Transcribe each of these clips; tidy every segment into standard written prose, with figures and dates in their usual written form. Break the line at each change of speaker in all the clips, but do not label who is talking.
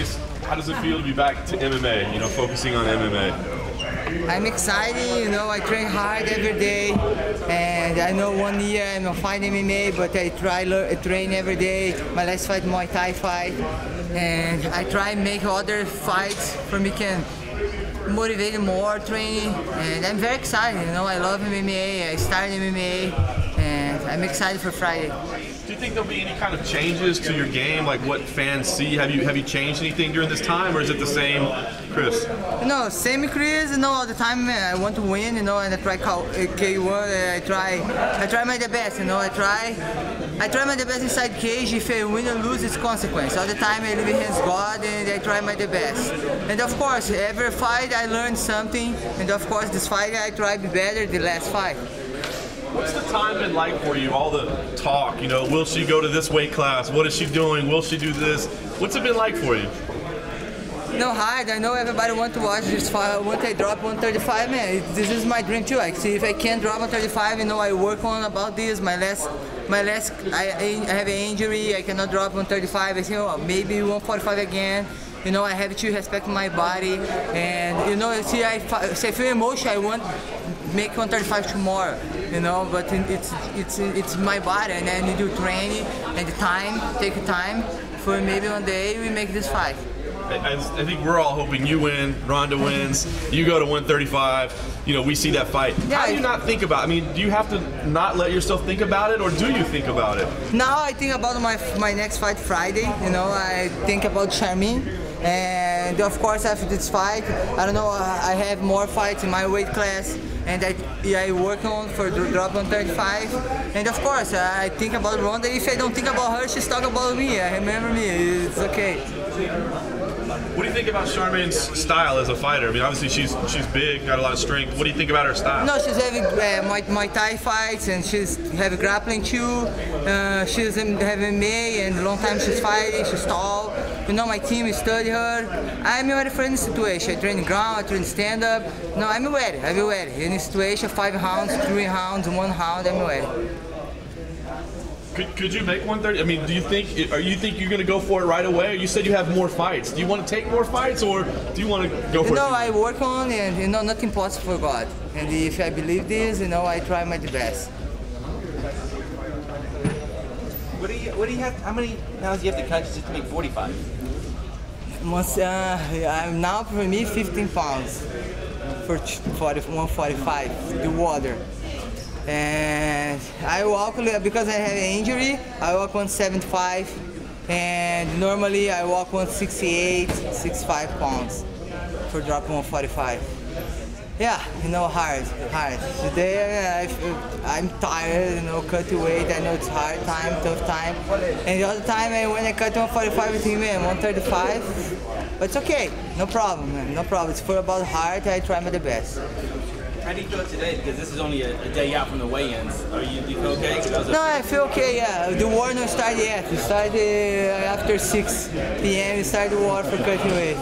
guess, how does it feel to be back to MMA, you know, focusing on MMA?
I'm excited, you know, I train hard every day, and I know 1 year I'm not fighting MMA, but I train every day. My last fight, Muay Thai fight, and I try make other fights for me can motivate more training, and I'm very excited, you know, I love MMA, I started MMA, and I'm excited for Friday.
Do you think there'll be any kind of changes to your game, like what fans see? Have you changed anything during this time, or is it the same Chris?
No, same Chris, you know, all the time, man. I want to win, you know, and I try K1, I try my the best, you know, I try my the best inside cage. If I win or lose, it's consequence. All the time I leave in hands God, and I try my the best. And of course, every fight I learn something, and of course this fight I try to be better the last fight.
What's the time been like for you? All the talk, you know, will she go to this weight class? What is she doing? Will she do this? What's it been like for you?
No, hard. I know everybody wants to watch this fight. Once I drop 135, man, this is my dream too. I see if I can't drop 135, you know, I work on about this. I have an injury. I cannot drop 135. I say, oh, maybe 145 again. You know, I have to respect my body, and you know, see, I feel emotional. I want make 135 tomorrow, you know, but it's my body, and I need to train and take time for maybe one day we make this fight.
I think we're all hoping you win, Ronda wins, you go to 135, you know, we see that fight.
Yeah,
how do you not think about it? I mean, do you have to not let yourself think about it, or do you think about it?
Now I think about my next fight Friday, you know, I think about Charmin, and of course after this fight, I don't know, I have more fights in my weight class, and I work on for drop 135, and of course I think about Ronda. If I don't think about her, she's talking about me. I remember me, it's okay.
What do you think about Charmain's style as a fighter? I mean, obviously she's big, got a lot of strength. What do you think about her style?
No, she's having Muay Thai fights, and she's having grappling too. She's having MMA, and a long time she's fighting. She's tall. You know, my team study her. I'm ready for any situation. I train ground, I train stand up. No, I'm ready. I'm ready. Any situation, 5 rounds, 3 rounds, 1 round, I'm ready.
Could you make 130? I mean, do you think you're going to go for it right away? You said you have more fights. Do you want to take more fights, or do you want to go for it?
No, I work on, and you know, nothing possible for God. And if I believe this, you know, I try my best.
What do you have? How many pounds do you have to cut just to make 45?
Now for me 15 pounds for 145. The water. And I walk, because I have an injury, I walk 175, and normally I walk 168, 65 pounds for drop 145. Yeah, you know, hard. Today I'm tired, you know, cut weight, I know it's hard time, tough time. And the other time when I cut 145, I think, man, 135, but it's okay, no problem, man, no problem. It's for about hard, I try my best.
How do you feel today? Because this is only a day out from the weigh-ins. Do you feel okay?
No, I feel okay, yeah. The war not started yet. It started after 6 p.m. We started the war for cutting weight.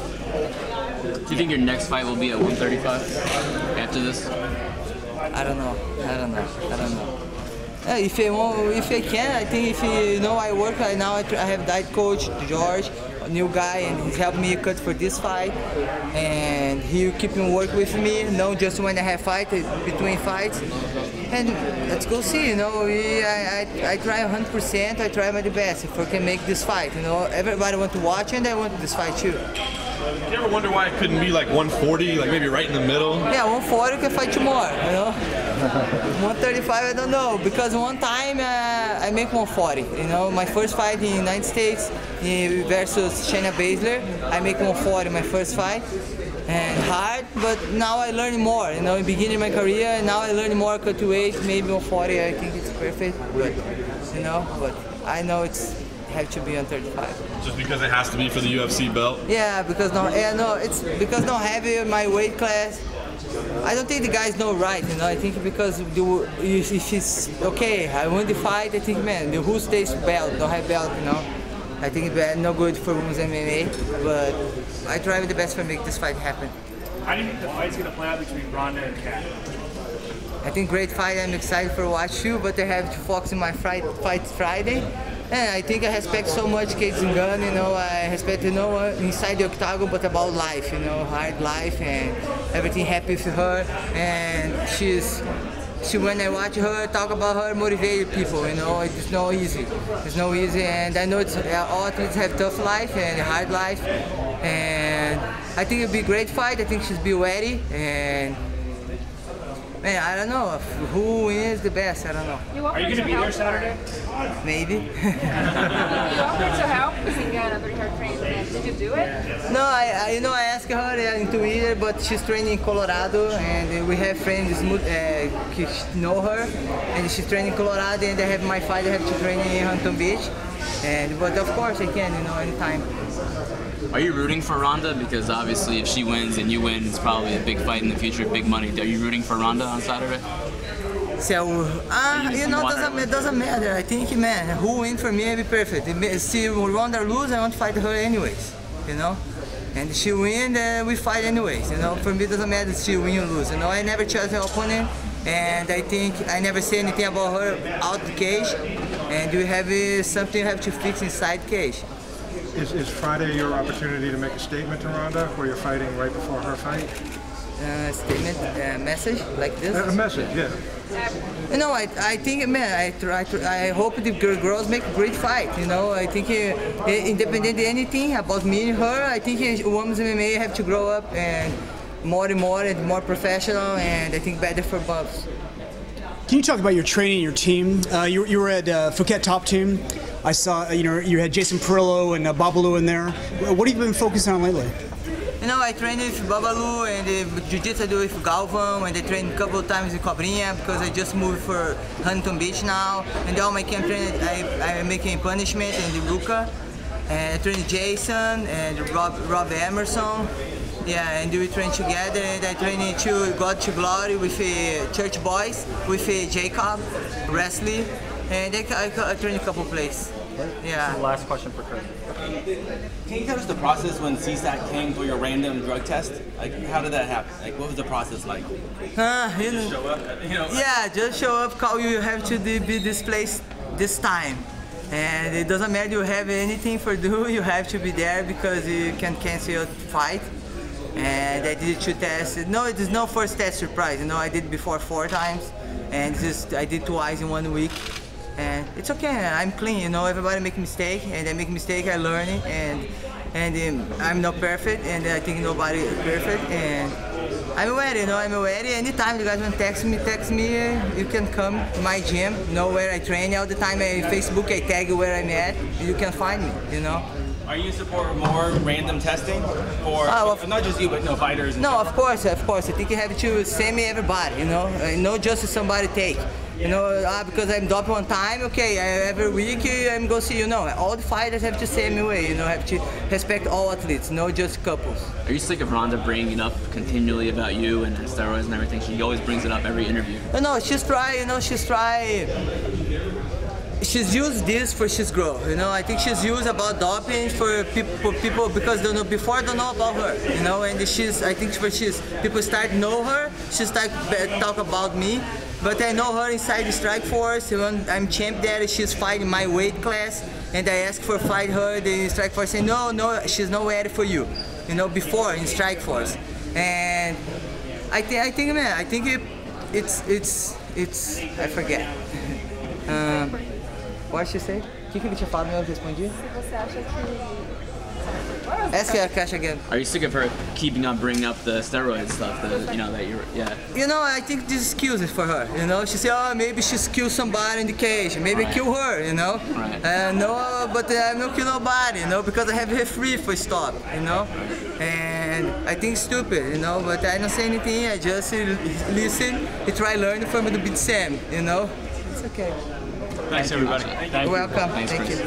Do you think your next fight will be at 135 after this?
I don't know. If I can, I think if you know, I work right now. I have diet coach George, a new guy, and he's helped me cut for this fight. And he keep me work with me, not just when I have fight, between fights. And let's go see, you know, I try 100%, I try my best if I can make this fight, you know. Everybody want to watch, and I want this fight too.
Do you ever wonder why it couldn't be like 140, like maybe right in the middle?
Yeah, 140 can fight tomorrow, you know. 135, I don't know, because one time I make 140, you know. My first fight in the United States versus Shayna Baszler, I make 140 my first fight. And hard, but now I learn more, you know, in the beginning of my career, and now I learn more cut weight, maybe 140, I think it's perfect, but, you know, but I know it's have to be on 35.
Just because it has to be for the UFC belt?
Yeah, because it's because not heavy my weight class. I don't think the guys know right, you know. I think because if it's okay, I win the fight, I think, man, the who stays belt, don't have belt, you know. I think it's no good for women's MMA, but I try the best to make this fight happen.
How do you think the fight's going to play out between Ronda and Cat?
I think great fight. I'm excited for watch too, but I have to focus on my fight Friday. And I think I respect so much K.B. Gun, you know, I respect, you know, inside the octagon, but about life, you know, hard life and everything happy with her. And when I watch her, talk about her, motivate people, you know, it's not easy. It's not easy, and I know all athletes have tough life and hard life. And I think it'll be a great fight. I think she'll be ready, and man, I don't know who wins the best. I don't know.
Are you going to be there Saturday?
Maybe.
You offered to help Zingana during her training. Did you do it?
No, I asked her in Twitter, but she's training in Colorado, and we have friends who know her, and she's training in Colorado, and I have my fight. I have to train in Huntington Beach, but of course I can, you know, anytime.
Are you rooting for Ronda? Because obviously if she wins and you win, it's probably a big fight in the future, big money. Are you rooting for Ronda on Saturday?
So, you know, it doesn't matter. I think, man, who wins for me will be perfect. See Ronda lose, I want to fight her anyways, you know? And if she win, then we fight anyways, you know? For me, it doesn't matter if she win or lose, you know? I never chose her opponent, and I think I never say anything about her out the cage, and you have something you have to fix inside cage.
Is Friday your opportunity to make a statement to Ronda, where you're fighting right before her fight?
Statement, message like this?
A message, yeah.
You know, I think, man, I hope the girls make a great fight. You know, I think independent of anything about me and her, I think women's MMA have to grow up and more professional, and I think better for both.
Can you talk about your training, your team? You were at Phuket Top Team. I saw, you know, you had Jason Perillo and Babalu in there. What have you been focusing on lately?
You know, I train with Babalu and Jiu-Jitsu I do with Galvan, and I train a couple of times with Cobrinha because I just moved for Huntington Beach now. And all my camp training, I'm making punishment in the Ruka. And I train Jason and Rob Emerson. Yeah, and we train together, and I train to God to Glory with Church Boys, with Jacob, wrestling, and I train a couple places. Yeah.
The last question for Cris.
Can you tell us the process when CSAT came for your random drug test? Like, how did that happen? Like, what was the process like?
You know,
Show up, you know?
Yeah, just show up, call you have to be this place this time. And it doesn't matter you have anything for do, you have to be there because you can cancel your fight. And I did 2 tests. No, it is no first test surprise. You know, I did before 4 times, and I did twice in 1 week. And it's okay. I'm clean. You know, everybody make mistake, and I make mistake. I learn it, and I'm not perfect, and I think nobody is perfect. And I'm ready. You know, I'm ready. Anytime you guys want to text me. You can come to my gym. Know where I train all the time. On Facebook, I tag where I'm at. You can find me. You know.
Are you in support of more random testing, or not just you, but no fighters?
No, of course. I think you have to send me everybody. You know, not just somebody take. You know, because I'm doped one time, okay, every week I'm going to see, you know, all the fighters have to send me away, you know, have to respect all athletes, not just couples.
Are you sick of Ronda bringing it up continually about you and steroids and everything? She always brings it up every interview.
No, she's used this for she's grow, you know. I think she's used about doping for people because they know before don't know about her, you know. And I think people start know her, she start talk about me. But I know her inside the Strike Force. When I'm champ there, she's fighting my weight class, and I asked for fight her. The Strike Force say no, she's not ready for you, you know. Before in Strike Force, and I think it's I forget. What did she say? O que ele tinha falado mesmo? Eu respondi.
Se você acha que
Ask her cash again.
Are you sick of her keeping on bringing up the steroid stuff?
You know, I think this is excuses for her. You know, she said, oh, maybe she's killed somebody in the cage. Maybe kill her. You know.
Right.
No, but I'm not kill nobody. You know, because I have her free for stop. You know, and I think it's stupid. You know, but I don't say anything. I just listen. I try learning from the big Sam. You know, it's okay.
Thanks, everybody.
You're welcome.
Thanks,
Thank
Cris.
you.